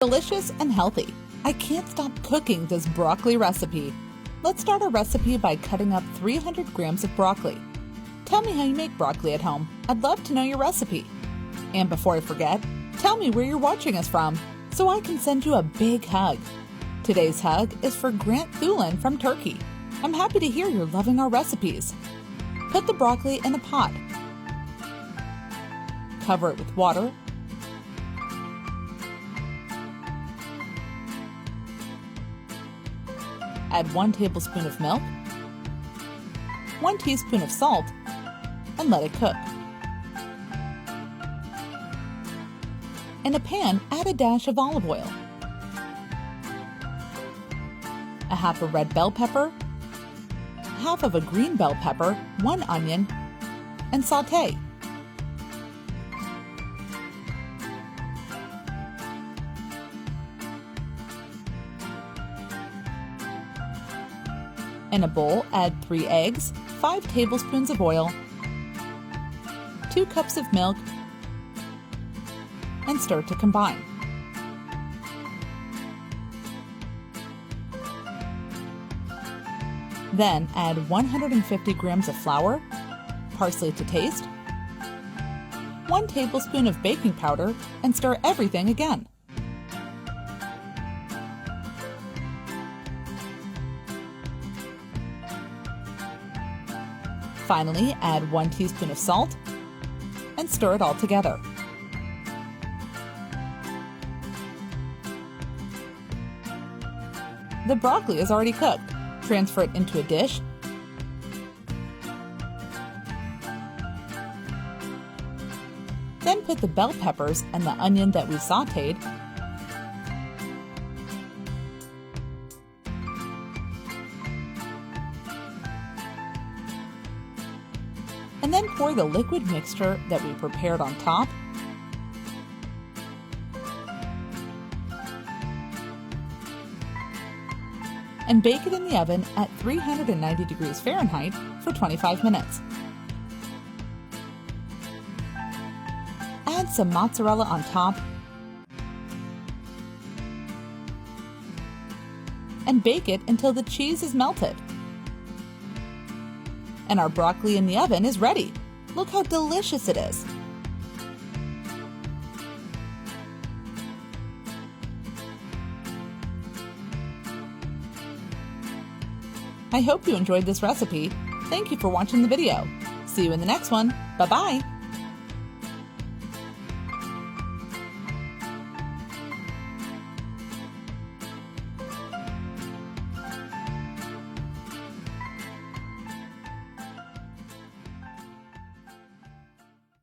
Delicious and healthy. I can't stop cooking this broccoli recipe. Let's start our recipe by cutting up 300 grams of broccoli. Tell me how you make broccoli at home. I'd love to know your recipe. And before I forget, tell me where you're watching us from so I can send you a big hug. Today's hug is for Grant Thulin from Turkey. I'm happy to hear you're loving our recipes. Put the broccoli in a pot. Cover it with water. Add 1 tablespoon of milk, 1 teaspoon of salt, and let it cook. In a pan, add a dash of olive oil, a half a red bell pepper, half of a green bell pepper, 1 onion, and sauté. In a bowl, add 3 eggs, 5 tablespoons of oil, 2 cups of milk, and stir to combine. Then add 150 grams of flour, parsley to taste, 1 tablespoon of baking powder, and stir everything again. Finally, add 1 teaspoon of salt and stir it all together. The broccoli is already cooked. Transfer it into a dish. Then put the bell peppers and the onion that we sautéed and then pour the liquid mixture that we prepared on top. And bake it in the oven at 390 degrees Fahrenheit for 25 minutes. Add some mozzarella on top and bake it until the cheese is melted. And our broccoli in the oven is ready. Look how delicious it is. I hope you enjoyed this recipe. Thank you for watching the video. See you in the next one. Bye-bye.